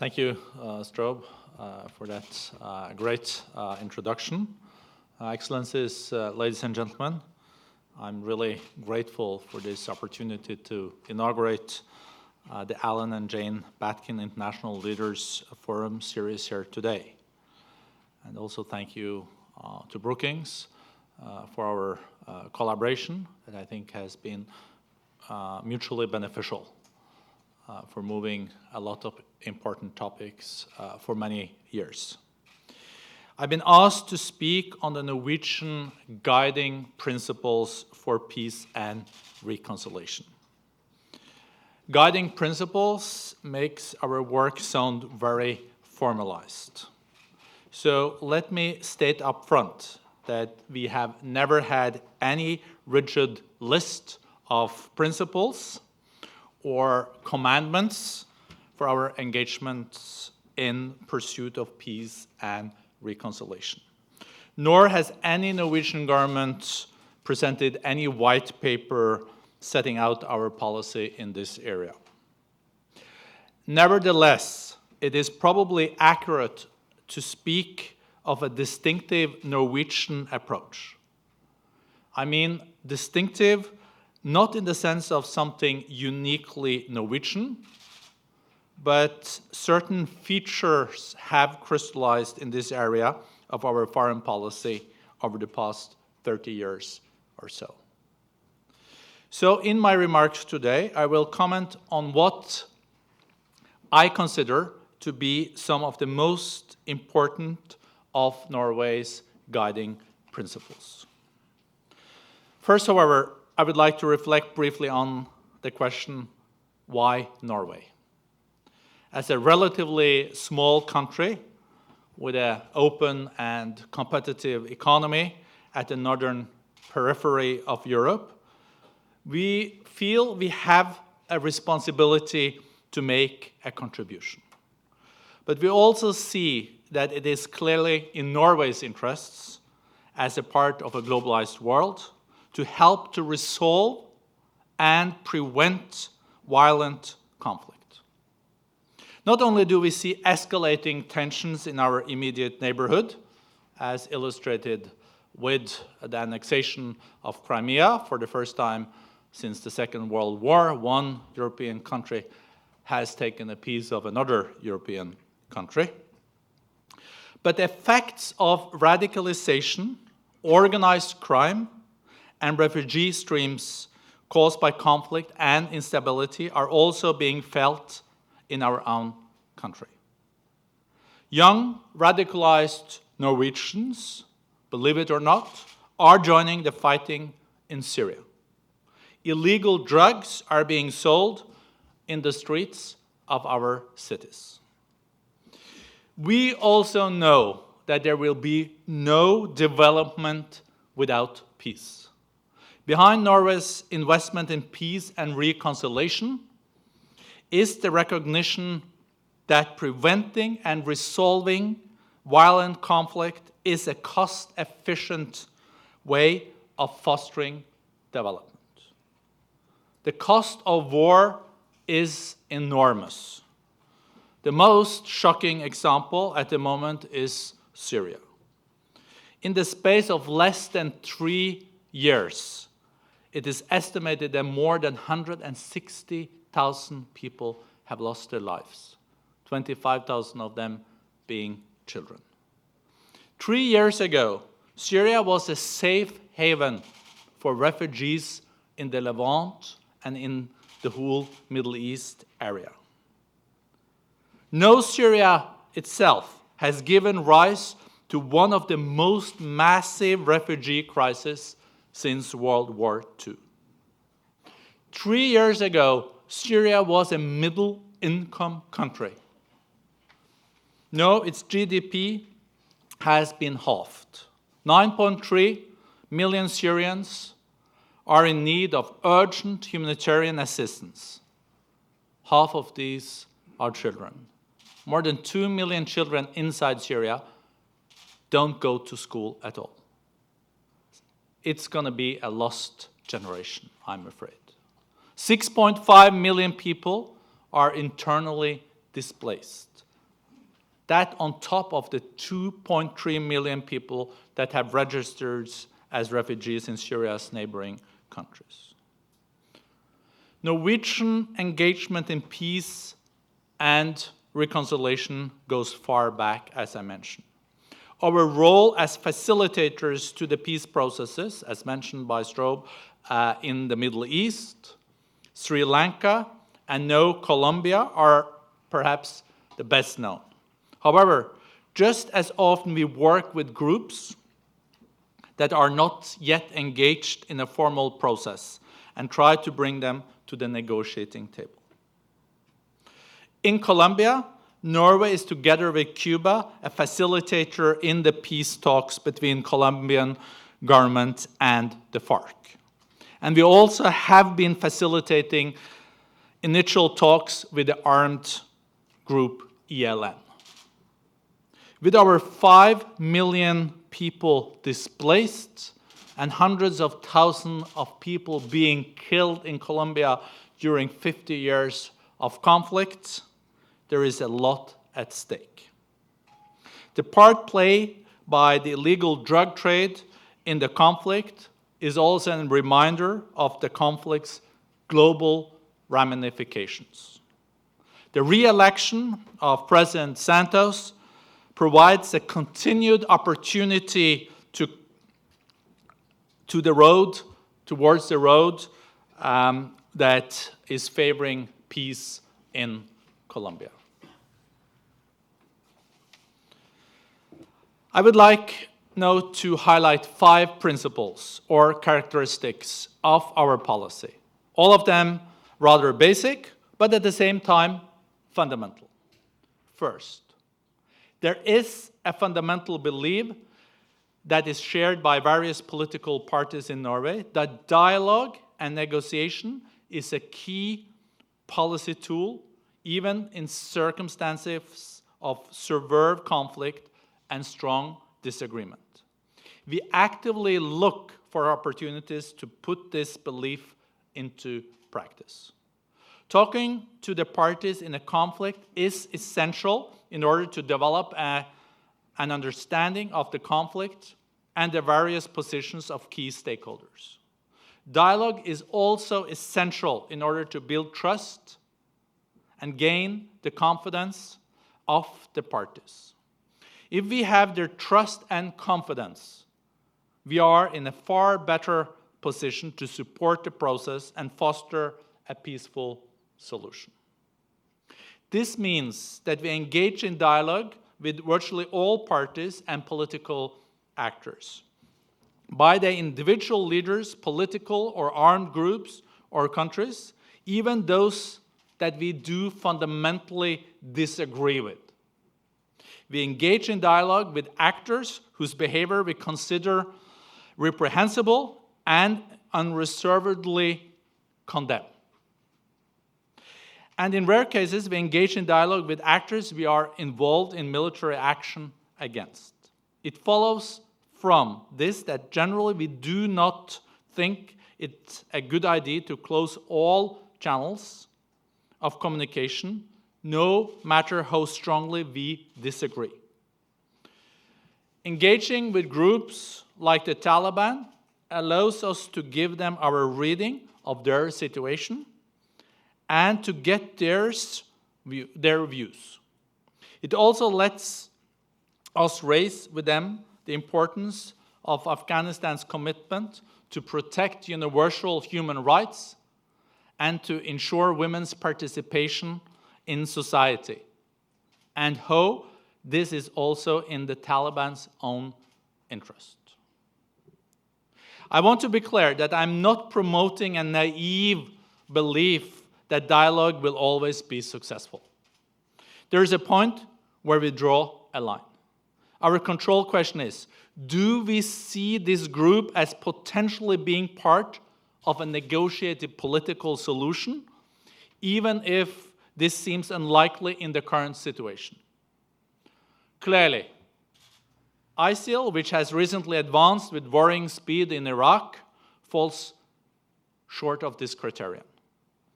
Thank you, Strobe, for that great introduction. Excellencies, ladies and gentlemen, I'm really grateful for this opportunity to inaugurate the Alan and Jane Batkin International Leaders Forum series here today. And also thank you to Brookings for our collaboration that I think has been mutually beneficial for moving a lot of important topics for many years. I've been asked to speak on the Norwegian guiding principles for peace and reconciliation. Guiding principles makes our work sound very formalized. So let me state up front that we have never had any rigid list of principles or commandments for our engagements in pursuit of peace and reconciliation. Nor has any Norwegian government presented any white paper setting out our policy in this area. Nevertheless, it is probably accurate to speak of a distinctive Norwegian approach. I mean distinctive not in the sense of something uniquely Norwegian, but certain features have crystallized in this area of our foreign policy over the past 30 years or so. So in my remarks today, I will comment on what I consider to be some of the most important of Norway's guiding principles. First, however, I would like to reflect briefly on the question, why Norway? As a relatively small country with an open and competitive economy at the northern periphery of Europe, we feel we have a responsibility to make a contribution. But we also see that it is clearly in Norway's interests as a part of a globalized world to help to resolve and prevent violent conflict. Not only do we see escalating tensions in our immediate neighborhood, as illustrated with the annexation of Crimea for the first time since the Second World War, one European country has taken a piece of another European country. But the effects of radicalization, organized crime, and refugee streams caused by conflict and instability are also being felt in our own country. Young, radicalized Norwegians, believe it or not, are joining the fighting in Syria. Illegal drugs are being sold in the streets of our cities. We also know that there will be no development without peace. Behind Norway's investment in peace and reconciliation is the recognition that preventing and resolving violent conflict is a cost-efficient way of fostering development. The cost of war is enormous. The most shocking example at the moment is Syria. In the space of less than 3 years, it is estimated that more than 160,000 people have lost their lives, 25,000 of them being children. 3 years ago, Syria was a safe haven for refugees in the Levant and in the whole Middle East area. No, Syria itself has given rise to one of the most massive refugee crises since World War II. 3 years ago, Syria was a middle-income country. Now its GDP has been halved. 9.3 million Syrians are in need of urgent humanitarian assistance. Half of these are children. More than 2 million children inside Syria don't go to school at all. It's going to be a lost generation, I'm afraid. 6.5 million people are internally displaced. That on top of the 2.3 million people that have registered as refugees in Syria's neighboring countries. Norwegian engagement in peace and reconciliation goes far back, as I mentioned. Our role as facilitators to the peace processes, as mentioned by Strobe, in the Middle East, Sri Lanka, and now Colombia are perhaps the best known. However, just as often we work with groups that are not yet engaged in a formal process and try to bring them to the negotiating table. In Colombia, Norway is together with Cuba a facilitator in the peace talks between Colombian government and the FARC. And we also have been facilitating initial talks with the armed group ELN. With over 5 million people displaced and hundreds of thousands of people being killed in Colombia during 50 years of conflict, there is a lot at stake. The part played by the illegal drug trade in the conflict is also a reminder of the conflict's global ramifications. The re-election of President Santos provides a continued opportunity towards the road that is favoring peace in Colombia. I would like now to highlight 5 principles or characteristics of our policy, all of them rather basic, but at the same time fundamental. First, there is a fundamental belief that is shared by various political parties in Norway that dialogue and negotiation is a key policy tool, even in circumstances of severe conflict and strong disagreement. We actively look for opportunities to put this belief into practice. Talking to the parties in a conflict is essential in order to develop an understanding of the conflict and the various positions of key stakeholders. Dialogue is also essential in order to build trust and gain the confidence of the parties. If we have their trust and confidence, we are in a far better position to support the process and foster a peaceful solution. This means that we engage in dialogue with virtually all parties and political actors, by the individual leaders, political or armed groups or countries, even those that we do fundamentally disagree with. We engage in dialogue with actors whose behavior we consider reprehensible and unreservedly condemn. And in rare cases, we engage in dialogue with actors we are involved in military action against. It follows from this that generally we do not think it's a good idea to close all channels of communication, no matter how strongly we disagree. Engaging with groups like the Taliban allows us to give them our reading of their situation and to get their views. It also lets us raise with them the importance of Afghanistan's commitment to protect universal human rights and to ensure women's participation in society, and how this is also in the Taliban's own interest. I want to be clear that I'm not promoting a naive belief that dialogue will always be successful. There is a point where we draw a line. Our control question is, do we see this group as potentially being part of a negotiated political solution, even if this seems unlikely in the current situation? Clearly, ISIL, which has recently advanced with worrying speed in Iraq, falls short of this criterion.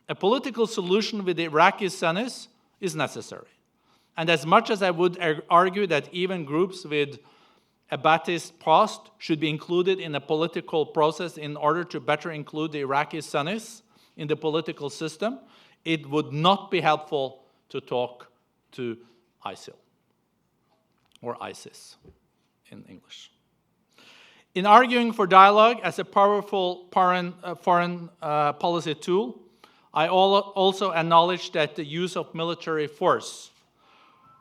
A political solution with the Iraqi Sunnis is necessary, And as much as I would argue that even groups with a Ba'athist past should be included in a political process in order to better include the Iraqi Sunnis in the political system, it would not be helpful to talk to ISIL, or ISIS in English. In arguing for dialogue as a powerful foreign policy tool, I also acknowledge that the use of military force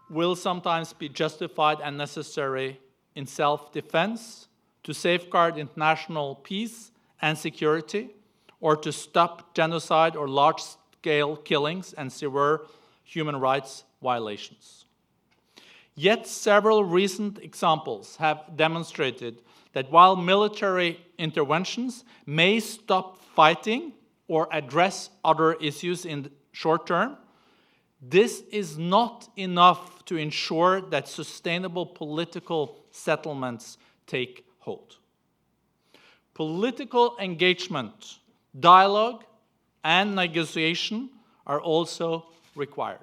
will sometimes be justified and necessary in self-defense, to safeguard international peace and security, or to stop genocide or large-scale killings and severe human rights violations. Yet several recent examples have demonstrated that while military interventions may stop fighting or address other issues in the short term, this is not enough to ensure that sustainable political settlements take hold. Political engagement, dialogue, and negotiation are also required.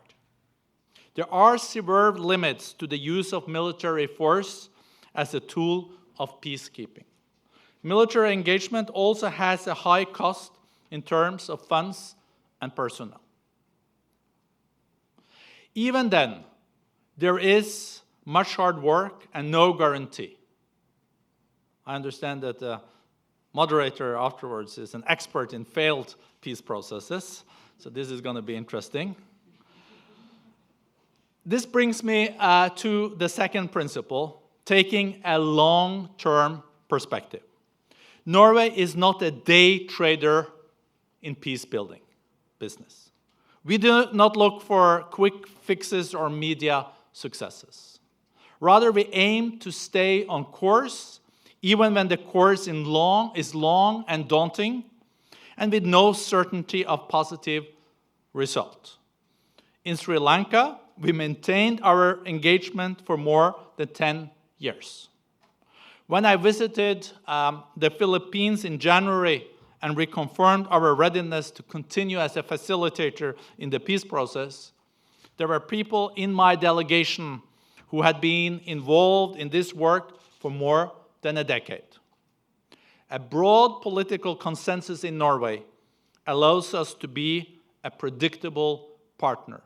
There are severe limits to the use of military force as a tool of peacekeeping. Military engagement also has a high cost in terms of funds and personnel. Even then, there is much hard work and no guarantee. I understand that the moderator afterwards is an expert in failed peace processes, so this is going to be interesting. This brings me to the second principle, taking a long-term perspective. Norway is not a day trader in peace-building business. We do not look for quick fixes or media successes. Rather, we aim to stay on course, even when the course is long and daunting, and with no certainty of positive result. In Sri Lanka, we maintained our engagement for more than 10 years. When I visited the Philippines in January and reconfirmed our readiness to continue as a facilitator in the peace process, there were people in my delegation who had been involved in this work for more than a decade. A broad political consensus in Norway allows us to be a predictable partner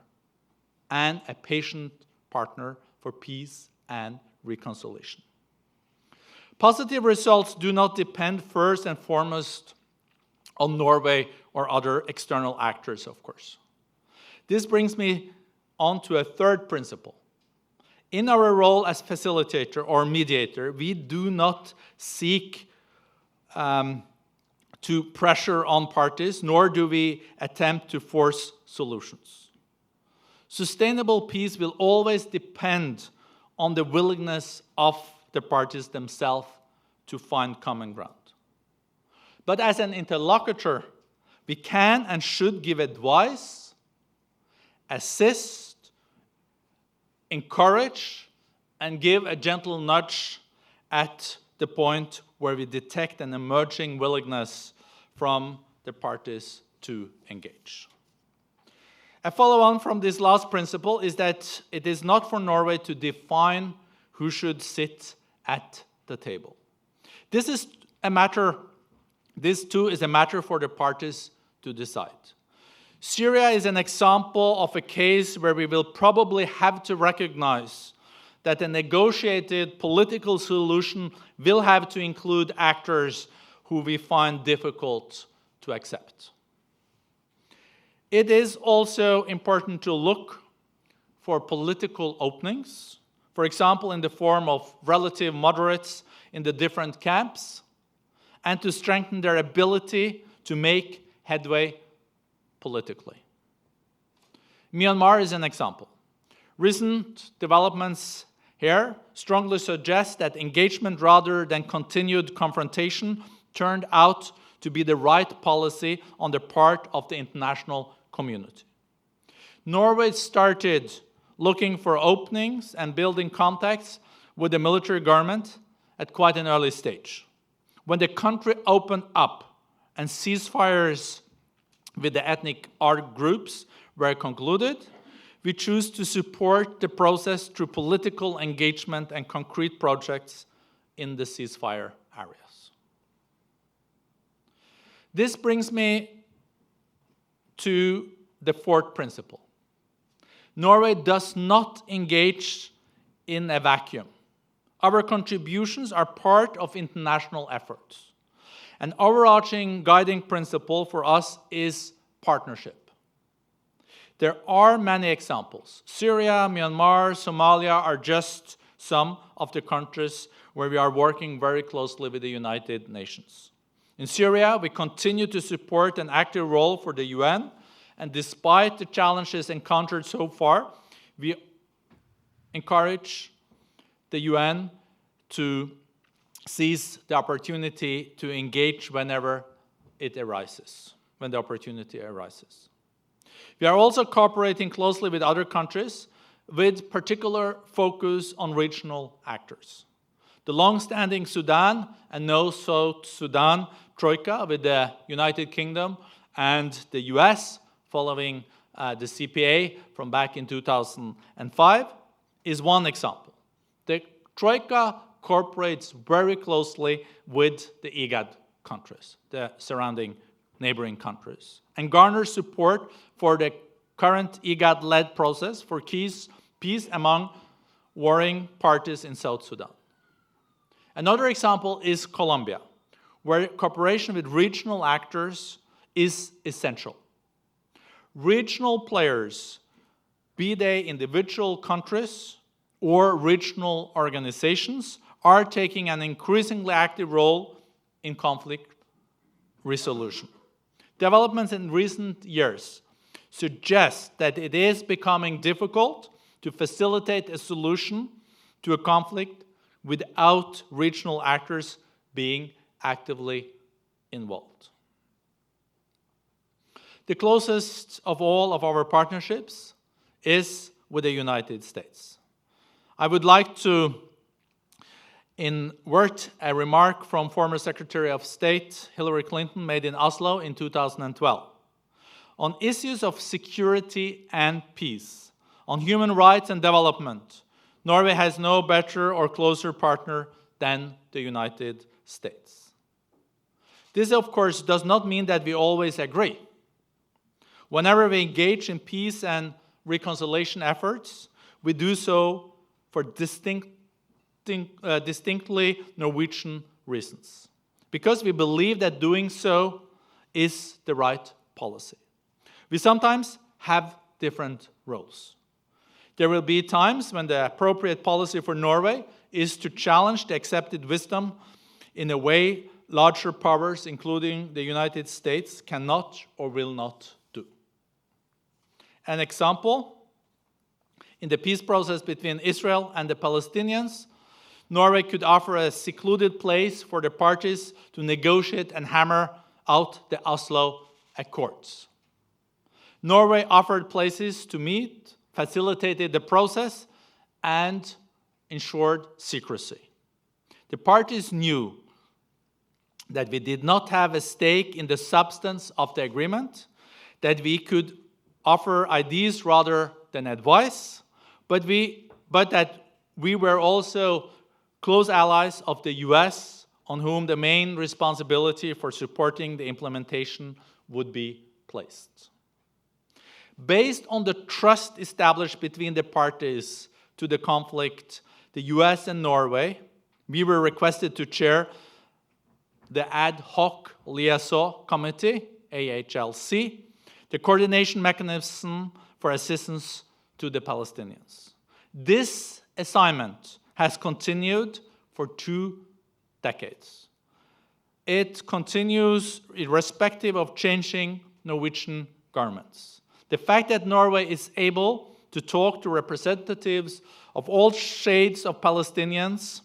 and a patient partner for peace and reconciliation. Positive results do not depend first and foremost on Norway or other external actors, of course. This brings me on to a third principle. In our role as facilitator or mediator, we do not seek to pressure on parties, nor do we attempt to force solutions. Sustainable peace will always depend on the willingness of the parties themselves to find common ground. But as an interlocutor, we can and should give advice, assist, encourage, and give a gentle nudge at the point where we detect an emerging willingness from the parties to engage. A follow-on from this last principle is that it is not for Norway to define who should sit at the table. This too is a matter for the parties to decide. Syria is an example of a case where we will probably have to recognize that a negotiated political solution will have to include actors who we find difficult to accept. It is also important to look for political openings, for example, in the form of relative moderates in the different camps, and to strengthen their ability to make headway politically. Myanmar is an example. Recent developments here strongly suggest that engagement rather than continued confrontation turned out to be the right policy on the part of the international community. Norway started looking for openings and building contacts with the military government at quite an early stage. When the country opened up and ceasefires with the ethnic ARC groups were concluded, we choose to support the process through political engagement and concrete projects in the ceasefire areas. This brings me to the fourth principle. Norway does not engage in a vacuum. Our contributions are part of international efforts. An overarching guiding principle for us is partnership. There are many examples. Syria, Myanmar, Somalia are just some of the countries where we are working very closely with the United Nations. In Syria, we continue to support an active role for the UN, and despite the challenges encountered so far, we encourage the UN to seize the opportunity to engage whenever it arises, when the opportunity arises. We are also cooperating closely with other countries with particular focus on regional actors. The long-standing Sudan and now South Sudan Troika with the United Kingdom and the US following the CPA from back in 2005 is one example. The Troika cooperates very closely with the IGAD countries, the surrounding neighboring countries, and garners support for the current IGAD-led process for peace among warring parties in South Sudan. Another example is Colombia, where cooperation with regional actors is essential. Regional players, be they individual countries or regional organizations, are taking an increasingly active role in conflict resolution. Developments in recent years suggest that it is becoming difficult to facilitate a solution to a conflict without regional actors being actively involved. The closest of all of our partnerships is with the United States. I would like to invert a remark from former Secretary of State Hillary Clinton made in Oslo in 2012. On issues of security and peace, on human rights and development, Norway has no better or closer partner than the United States. This, of course, does not mean that we always agree. Whenever we engage in peace and reconciliation efforts, we do so for distinctly Norwegian reasons, because we believe that doing so is the right policy. We sometimes have different roles. There will be times when the appropriate policy for Norway is to challenge the accepted wisdom in a way larger powers, including the United States, cannot or will not do. An example, in the peace process between Israel and the Palestinians, Norway could offer a secluded place for the parties to negotiate and hammer out the Oslo Accords. Norway offered places to meet, facilitated the process, and ensured secrecy. The parties knew that we did not have a stake in the substance of the agreement, that we could offer ideas rather than advice, but that we were also close allies of the US, on whom the main responsibility for supporting the implementation would be placed. Based on the trust established between the parties to the conflict, the US and Norway, we were requested to chair the Ad Hoc Liaison Committee, AHLC, the coordination mechanism for assistance to the Palestinians. This assignment has continued for 2 decades. It continues irrespective of changing Norwegian governments. The fact that Norway is able to talk to representatives of all shades of Palestinians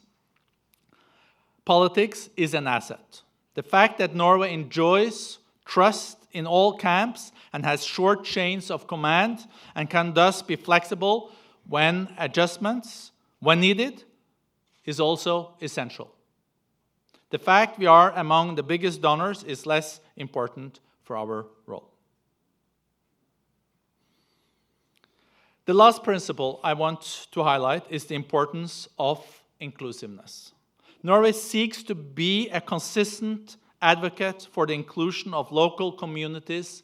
politics is an asset. The fact that Norway enjoys trust in all camps and has short chains of command and can thus be flexible when needed, is also essential. The fact we are among the biggest donors is less important for our role. The last principle I want to highlight is the importance of inclusiveness. Norway seeks to be a consistent advocate for the inclusion of local communities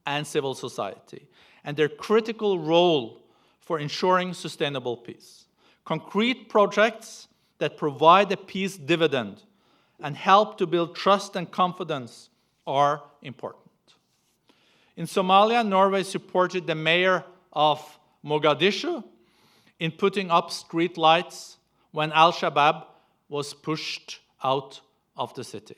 and civil society, and their critical role for ensuring sustainable peace. Concrete projects that provide a peace dividend and help to build trust and confidence are important. In Somalia, Norway supported the mayor of Mogadishu in putting up street lights when Al-Shabaab was pushed out of the city.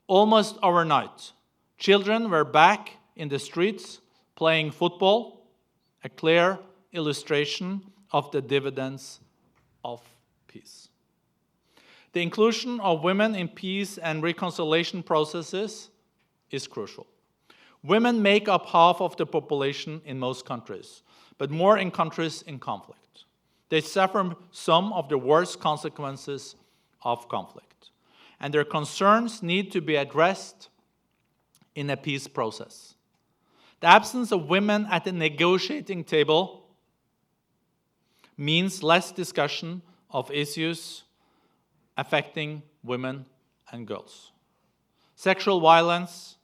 Almost overnight, children were back in the streets playing football, a clear illustration of the dividends of peace. The inclusion of women in peace and reconciliation processes is crucial. Women make up half of the population in most countries, but more in countries in conflict. They suffer some of the worst consequences of conflict, and their concerns need to be addressed in a peace process. The absence of women at the negotiating table means less discussion of issues affecting women and girls. Sexual violence,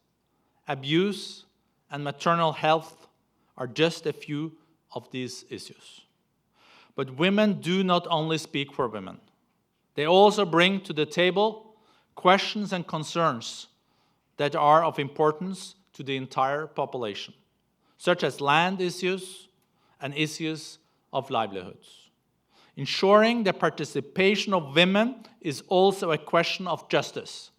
abuse, and maternal health are just a few of these issues. But women do not only speak for women. They also bring to the table questions and concerns that are of importance to the entire population, such as land issues and issues of livelihoods. Ensuring the participation of women is also a question of justice.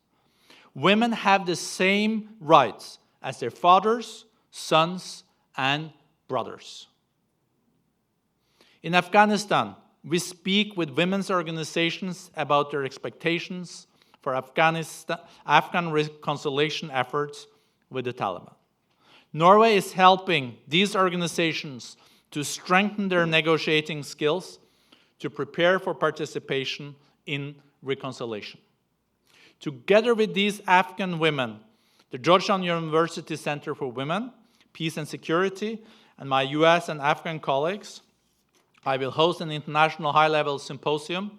Women have the same rights as their fathers, sons, and brothers. In Afghanistan, we speak with women's organizations about their expectations for Afghan reconciliation efforts with the Taliban. Norway is helping these organizations to strengthen their negotiating skills to prepare for participation in reconciliation. Together with these Afghan women, the Georgetown University Center for Women, Peace and Security, and my US and Afghan colleagues, I will host an international high-level symposium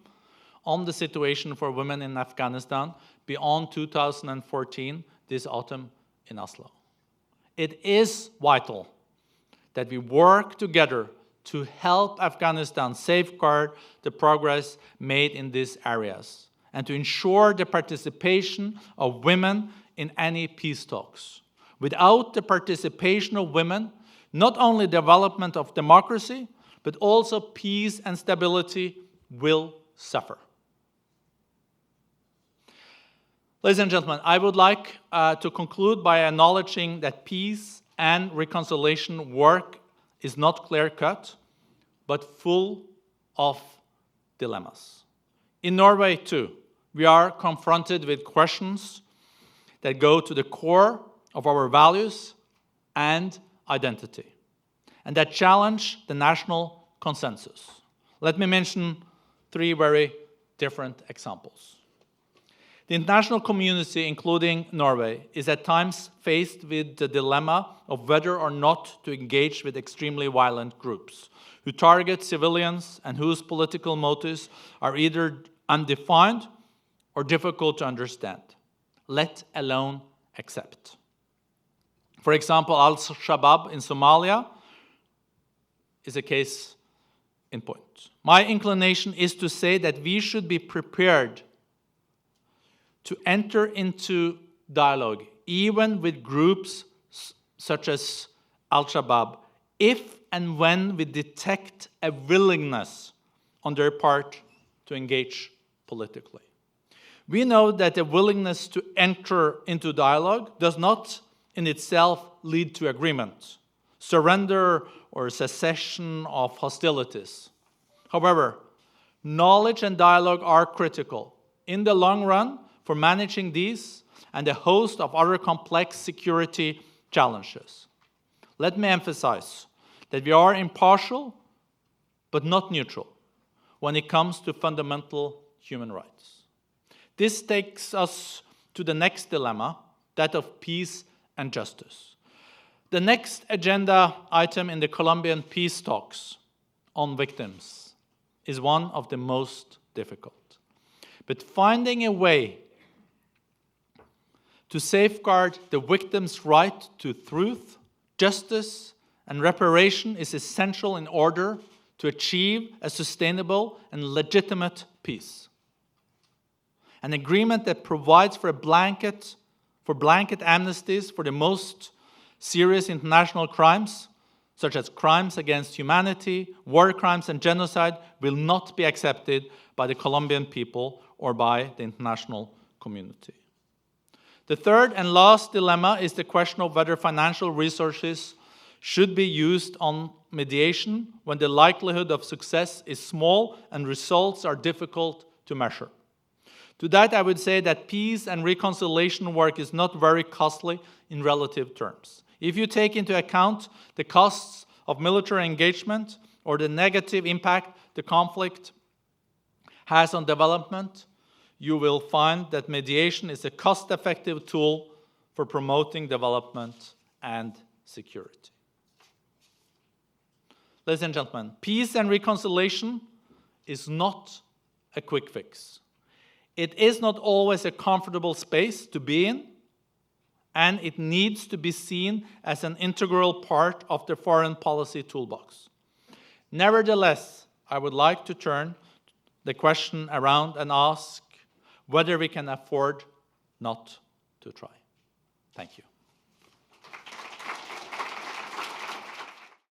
on the situation for women in Afghanistan beyond 2014 this autumn in Oslo. It is vital that we work together to help Afghanistan safeguard the progress made in these areas and to ensure the participation of women in any peace talks. Without the participation of women, not only development of democracy, but also peace and stability will suffer. Ladies and gentlemen, I would like to conclude by acknowledging that peace and reconciliation work is not clear-cut, but full of dilemmas. In Norway, too, we are confronted with questions that go to the core of our values and identity, and that challenge the national consensus. Let me mention three very different examples. The international community, including Norway, is at times faced with the dilemma of whether or not to engage with extremely violent groups who target civilians and whose political motives are either undefined or difficult to understand, let alone accept. For example, Al-Shabaab in Somalia is a case in point. My inclination is to say that we should be prepared to enter into dialogue, even with groups such as Al-Shabaab, if and when we detect a willingness on their part to engage politically. We know that the willingness to enter into dialogue does not in itself lead to agreement, surrender, or cessation of hostilities. However, knowledge and dialogue are critical in the long run for managing these and a host of other complex security challenges. Let me emphasize that we are impartial but not neutral when it comes to fundamental human rights. This takes us to the next dilemma, that of peace and justice. The next agenda item in the Colombian peace talks on victims is one of the most difficult. But finding a way to safeguard the victim's right to truth, justice, and reparation is essential in order to achieve a sustainable and legitimate peace. An agreement that provides for blanket amnesties for the most serious international crimes, such as crimes against humanity, war crimes, and genocide, will not be accepted by the Colombian people or by the international community. The third and last dilemma is the question of whether financial resources should be used on mediation when the likelihood of success is small and results are difficult to measure. To that, I would say that peace and reconciliation work is not very costly in relative terms. If you take into account the costs of military engagement or the negative impact the conflict has on development, you will find that mediation is a cost-effective tool for promoting development and security. Ladies and gentlemen, peace and reconciliation is not a quick fix. It is not always a comfortable space to be in, and it needs to be seen as an integral part of the foreign policy toolbox. Nevertheless, I would like to turn the question around and ask whether we can afford not to try. Thank you.